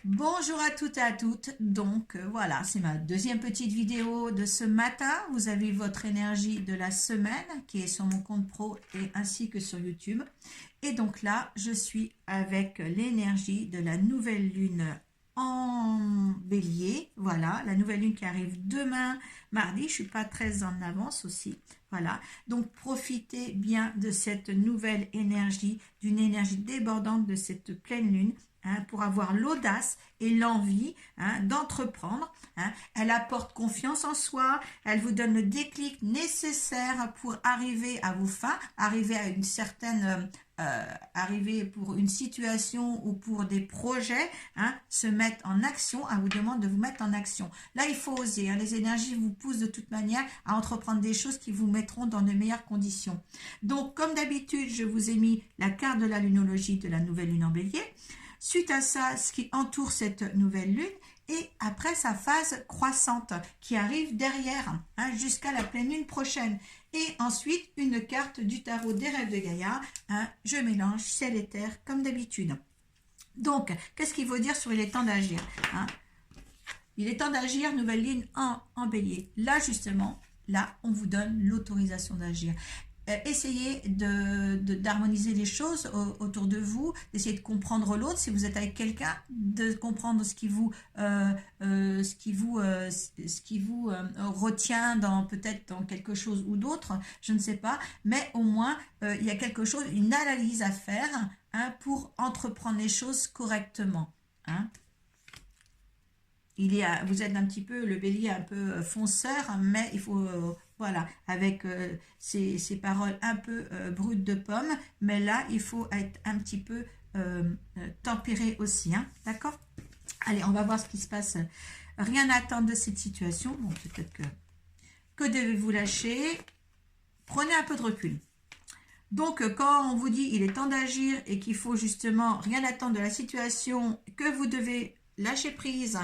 Bonjour à toutes et à toutes. Donc voilà, c'est ma deuxième petite vidéo de ce matin. Vous avez votre énergie de la semaine qui est sur mon compte pro et ainsi que sur YouTube. Et donc là, je suis avec l'énergie de la nouvelle lune en bélier. Voilà, la nouvelle lune qui arrive demain, mardi. Je suis pas très en avance aussi. Voilà, donc profitez bien de cette nouvelle énergie, d'une énergie débordante de cette pleine lune. Pour avoir l'audace et l'envie d'entreprendre. Elle apporte confiance en soi, elle vous donne le déclic nécessaire pour arriver à vos fins, arriver à une certaine... arriver pour une situation ou pour des projets, se mettre en action, elle vous demande de vous mettre en action. Là, il faut oser, les énergies vous poussent de toute manière à entreprendre des choses qui vous mettront dans de meilleures conditions. Donc, comme d'habitude, je vous ai mis la carte de la lunologie de la nouvelle lune en bélier. Suite à ça, ce qui entoure cette nouvelle lune, et après sa phase croissante qui arrive derrière, jusqu'à la pleine lune prochaine. Et ensuite, une carte du tarot des rêves de Gaïa. Je mélange ciel et terre comme d'habitude. Donc, qu'est-ce qu'il faut dire sur il est temps d'agir Il est temps d'agir, nouvelle lune en bélier. Là, justement, là, on vous donne l'autorisation d'agir. Essayez d'harmoniser les choses autour de vous, d'essayer de comprendre l'autre. Si vous êtes avec quelqu'un, de comprendre ce qui vous retient peut-être dans quelque chose ou d'autre, je ne sais pas. Mais au moins, il y a quelque chose, une analyse à faire pour entreprendre les choses correctement. Vous êtes un petit peu, le bélier un peu fonceur, mais il faut, voilà, avec ces paroles un peu brutes de pomme, mais là, il faut être un petit peu tempéré aussi, d'accord? Allez, on va voir ce qui se passe. Rien à attendre de cette situation. Bon, peut-être que devez-vous lâcher? Prenez un peu de recul. Donc, quand on vous dit il est temps d'agir et qu'il faut justement rien attendre de la situation, que vous devez lâcher prise,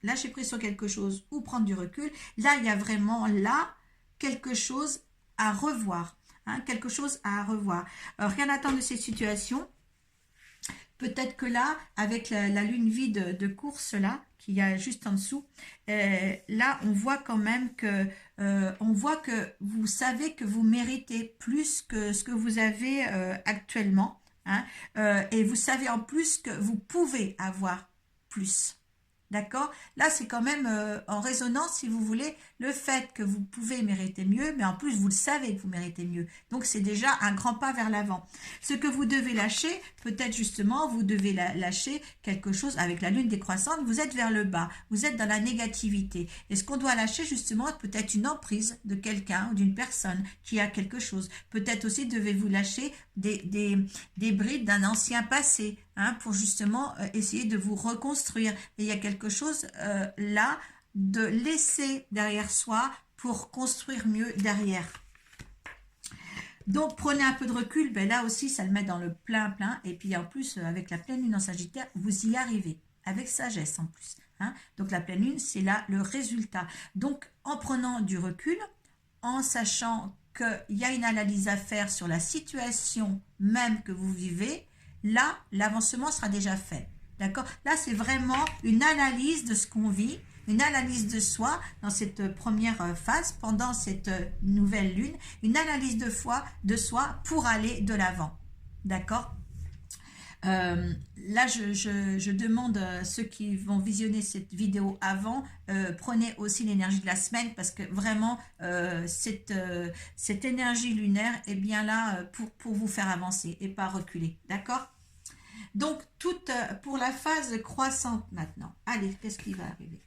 lâcher prise sur quelque chose ou prendre du recul, là, il y a vraiment quelque chose à revoir. Quelque chose à revoir. Rien attendre de cette situation. Peut-être que là, avec la lune vide de course, là, qu'il y a juste en dessous, là, on voit quand même on voit que vous savez que vous méritez plus que ce que vous avez actuellement. Et vous savez en plus que vous pouvez avoir plus. D'accord? Là, c'est quand même en résonance, si vous voulez, le fait que vous pouvez mériter mieux, mais en plus, vous le savez que vous méritez mieux. Donc, c'est déjà un grand pas vers l'avant. Ce que vous devez lâcher, peut-être justement, vous devez lâcher quelque chose avec la lune décroissante, vous êtes vers le bas, vous êtes dans la négativité. Et ce qu'on doit lâcher, justement, peut-être une emprise de quelqu'un ou d'une personne qui a quelque chose. Peut-être aussi devez-vous lâcher des brides d'un ancien passé, pour justement essayer de vous reconstruire. Et il y a quelque chose là de laisser derrière soi pour construire mieux derrière. Donc prenez un peu de recul, là aussi ça le met dans le plein, et puis en plus avec la pleine lune en Sagittaire, vous y arrivez, avec sagesse en plus. Donc la pleine lune, c'est là le résultat. Donc en prenant du recul, en sachant qu'il y a une analyse à faire sur la situation même que vous vivez, là, l'avancement sera déjà fait. D'accord? Là, c'est vraiment une analyse de ce qu'on vit, une analyse de soi dans cette première phase, pendant cette nouvelle lune, une analyse de soi pour aller de l'avant. D'accord? Là, je demande à ceux qui vont visionner cette vidéo avant, prenez aussi l'énergie de la semaine parce que vraiment, cette énergie lunaire est bien là pour vous faire avancer et pas reculer. D'accord? Donc, pour la phase croissante maintenant. Allez, qu'est-ce qui va arriver?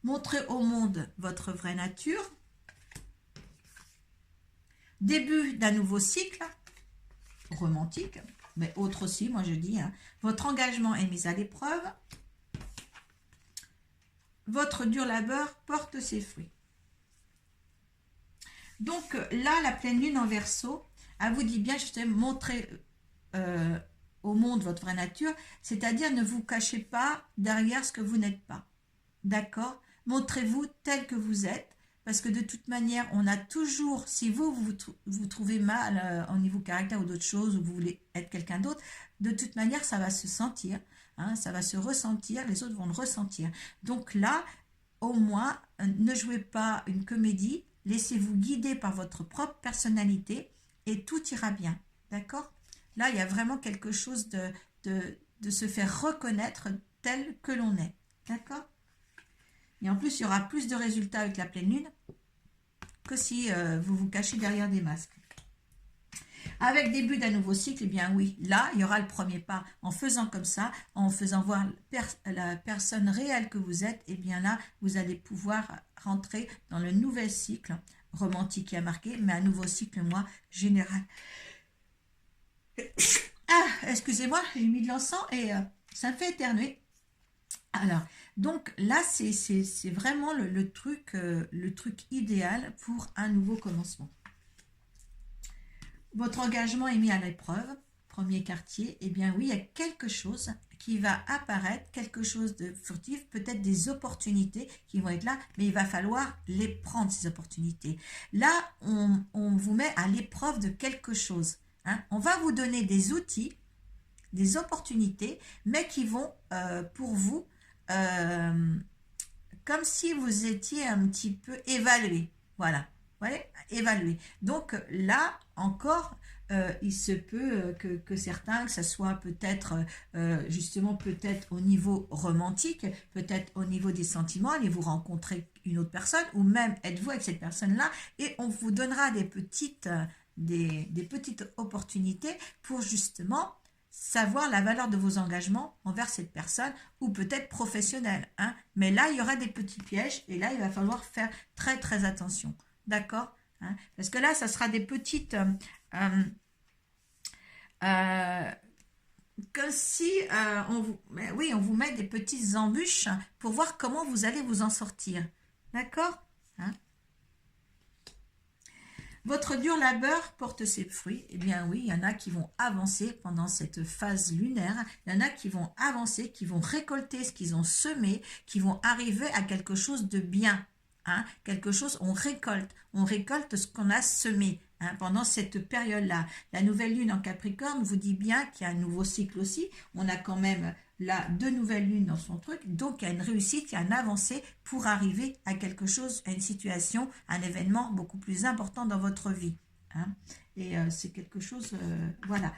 Montrez au monde votre vraie nature. Début d'un nouveau cycle romantique. Mais autre aussi, moi je dis, votre engagement est mis à l'épreuve, votre dur labeur porte ses fruits. Donc là, la pleine lune en Verseau, elle vous dit bien, justement, montrez au monde votre vraie nature, c'est-à-dire ne vous cachez pas derrière ce que vous n'êtes pas. D'accord? Montrez-vous tel que vous êtes, parce que de toute manière, on a toujours, si vous trouvez mal au niveau caractère ou d'autres choses, ou vous voulez être quelqu'un d'autre, de toute manière, ça va se sentir, hein, ça va se ressentir, les autres vont le ressentir. Donc là, au moins, ne jouez pas une comédie, laissez-vous guider par votre propre personnalité et tout ira bien. D'accord? Là, il y a vraiment quelque chose de se faire reconnaître tel que l'on est. D'accord? Et en plus, il y aura plus de résultats avec la pleine lune que si vous vous cachez derrière des masques. Avec début d'un nouveau cycle, eh bien oui, là, il y aura le premier pas. En faisant comme ça, en faisant voir la personne réelle que vous êtes, eh bien là, vous allez pouvoir rentrer dans le nouvel cycle romantique qui a marqué, mais un nouveau cycle, moi, général. Ah, excusez-moi, j'ai mis de l'encens et ça me fait éternuer. Alors, donc là, c'est vraiment le truc idéal pour un nouveau commencement. Votre engagement est mis à l'épreuve, premier quartier, eh bien oui, il y a quelque chose qui va apparaître, quelque chose de furtif, peut-être des opportunités qui vont être là, mais il va falloir les prendre, ces opportunités. Là, on vous met à l'épreuve de quelque chose. Hein. On va vous donner des outils, des opportunités, mais qui vont pour vous, comme si vous étiez un petit peu évalué. Voilà. Ouais, évaluer. Donc là, encore, il se peut que certains, que ce soit peut-être justement peut-être au niveau romantique, peut-être au niveau des sentiments, allez vous rencontrer une autre personne, ou même êtes-vous avec cette personne-là, et on vous donnera des petites opportunités pour justement savoir la valeur de vos engagements envers cette personne, ou peut-être professionnelle. Hein. Mais là, il y aura des petits pièges, et là, il va falloir faire très très attention. D'accord, hein, parce que là, ça sera des petites... comme si on vous met des petites embûches pour voir comment vous allez vous en sortir. D'accord, hein. Votre dur labeur porte ses fruits. Eh bien oui, il y en a qui vont avancer pendant cette phase lunaire. Il y en a qui vont avancer, qui vont récolter ce qu'ils ont semé, qui vont arriver à quelque chose de bien. Hein, quelque chose, on récolte ce qu'on a semé hein, pendant cette période-là. La nouvelle lune en Capricorne vous dit bien qu'il y a un nouveau cycle aussi. On a quand même là 2 nouvelles lunes dans son truc, donc il y a une réussite, il y a une avancée pour arriver à quelque chose, à une situation, un événement beaucoup plus important dans votre vie. Hein. Et c'est quelque chose, voilà.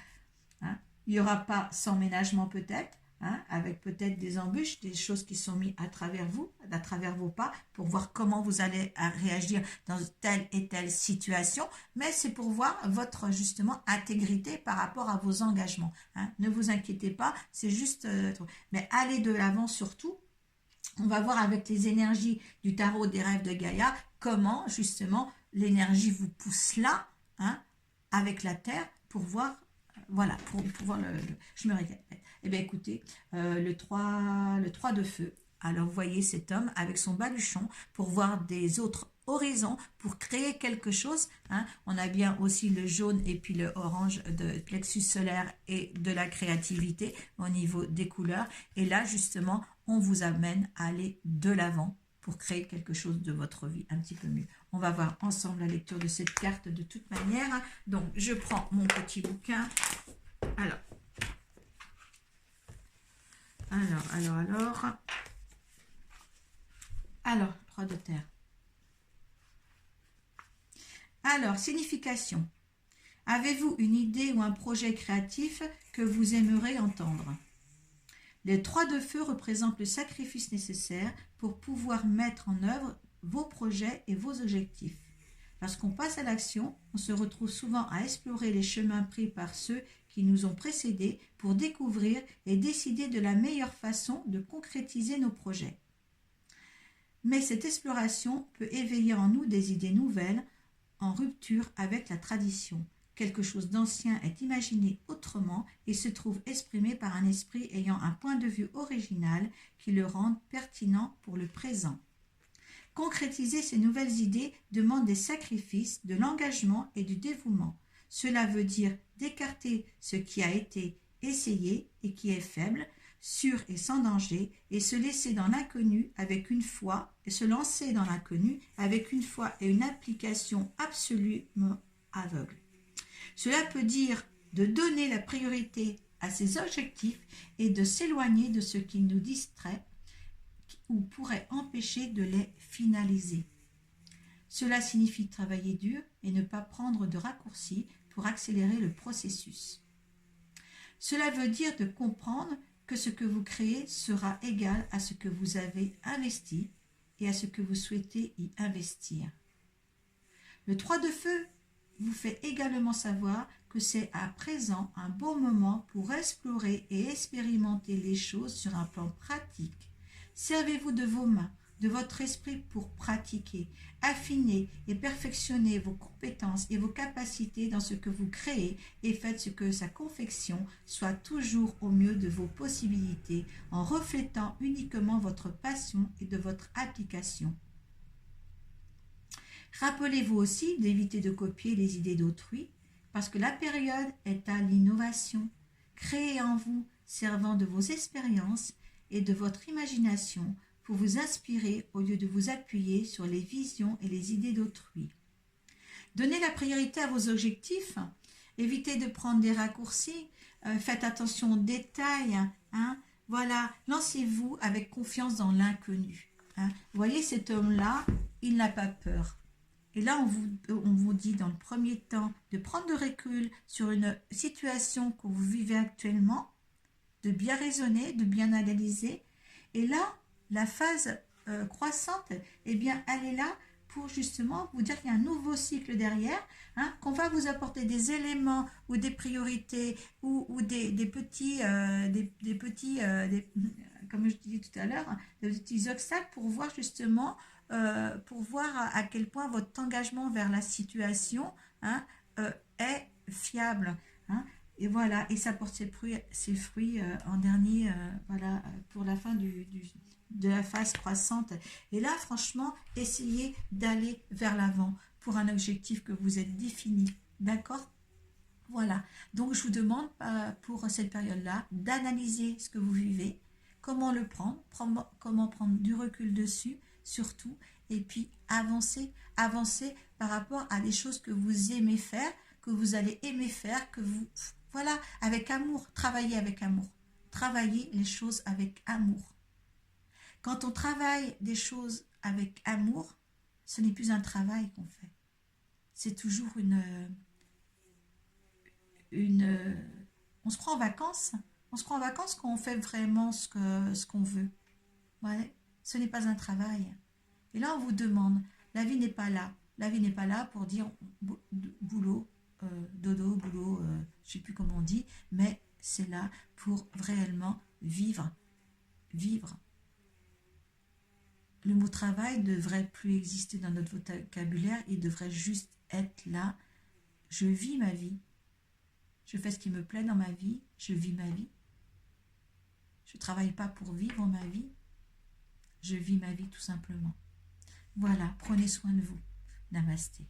Hein. Il n'y aura pas sans ménagement peut-être. Hein, avec peut-être des embûches, des choses qui sont mises à travers vous, à travers vos pas, pour voir comment vous allez réagir dans telle et telle situation, mais c'est pour voir votre, justement, intégrité par rapport à vos engagements. Hein. Ne vous inquiétez pas, c'est juste... mais allez de l'avant surtout. On va voir avec les énergies du tarot des rêves de Gaïa, comment, justement, l'énergie vous pousse là, hein, avec la Terre, pour voir... Voilà, pour voir je me répète. Eh bien, écoutez, le 3 de feu. Alors, vous voyez cet homme avec son baluchon pour voir des autres horizons, pour créer quelque chose. Hein. On a bien aussi le jaune et puis le orange de plexus solaire et de la créativité au niveau des couleurs. Et là, justement, on vous amène à aller de l'avant pour créer quelque chose de votre vie un petit peu mieux. On va voir ensemble la lecture de cette carte de toute manière. Donc, je prends mon petit bouquin. Alors, 3 de terre. Alors, signification. Avez-vous une idée ou un projet créatif que vous aimeriez entendre? Les 3 de feu représentent le sacrifice nécessaire pour pouvoir mettre en œuvre vos projets et vos objectifs. Lorsqu'on passe à l'action, on se retrouve souvent à explorer les chemins pris par ceux qui nous ont précédés pour découvrir et décider de la meilleure façon de concrétiser nos projets. Mais cette exploration peut éveiller en nous des idées nouvelles, en rupture avec la tradition. Quelque chose d'ancien est imaginé autrement et se trouve exprimé par un esprit ayant un point de vue original qui le rend pertinent pour le présent. Concrétiser ces nouvelles idées demande des sacrifices, de l'engagement et du dévouement. Cela veut dire d'écarter ce qui a été essayé et qui est faible, sûr et sans danger, et se laisser dans l'inconnu avec une foi, et se lancer dans l'inconnu avec une foi et une application absolument aveugle. Cela peut dire de donner la priorité à ses objectifs et de s'éloigner de ce qui nous distrait ou pourrait empêcher de les finaliser. Cela signifie travailler dur et ne pas prendre de raccourcis pour accélérer le processus. Cela veut dire de comprendre que ce que vous créez sera égal à ce que vous avez investi et à ce que vous souhaitez y investir. Le 3 de feu vous fait également savoir que c'est à présent un bon moment pour explorer et expérimenter les choses sur un plan pratique. Servez-vous de vos mains, de votre esprit pour pratiquer, affiner et perfectionner vos compétences et vos capacités dans ce que vous créez et faites ce que sa confection soit toujours au mieux de vos possibilités en reflétant uniquement votre passion et de votre application. Rappelez-vous aussi d'éviter de copier les idées d'autrui parce que la période est à l'innovation. Créez en vous, servant de vos expériences et de votre imagination pour vous inspirer au lieu de vous appuyer sur les visions et les idées d'autrui. Donnez la priorité à vos objectifs, évitez de prendre des raccourcis, faites attention aux détails, voilà, lancez-vous avec confiance dans l'inconnu. Vous voyez, cet homme-là, il n'a pas peur. Et là, on vous dit dans le premier temps de prendre de recul sur une situation que vous vivez actuellement, de bien raisonner, de bien analyser. Et là, la phase croissante, eh bien, elle est là pour justement vous dire qu'il y a un nouveau cycle derrière, qu'on va vous apporter des éléments ou des priorités ou des petits, comme je disais tout à l'heure, des petits obstacles pour voir justement, pour voir à quel point votre engagement vers la situation est fiable. Et voilà, et ça porte ses fruits en dernier, voilà, pour la fin de la phase croissante. Et là, franchement, essayez d'aller vers l'avant pour un objectif que vous êtes défini. D'accord ? Voilà. Donc, je vous demande pour cette période-là d'analyser ce que vous vivez, comment le prendre, comment prendre du recul dessus, surtout, et puis avancer par rapport à des choses que vous aimez faire, que vous allez aimer faire, que vous... Voilà, avec amour, travaillez avec amour. Travaillez les choses avec amour. Quand on travaille des choses avec amour, ce n'est plus un travail qu'on fait. C'est toujours on se croit en vacances. On se croit en vacances quand on fait vraiment ce qu'on veut. Ouais, ce n'est pas un travail. Et là, on vous demande, la vie n'est pas là. La vie n'est pas là pour dire boulot, dodo, boulot, je ne sais plus comment on dit, mais c'est là pour réellement vivre. Vivre. Le mot travail ne devrait plus exister dans notre vocabulaire, il devrait juste être là. Je vis ma vie. Je fais ce qui me plaît dans ma vie, je vis ma vie. Je ne travaille pas pour vivre ma vie, je vis ma vie tout simplement. Voilà, prenez soin de vous. Namasté.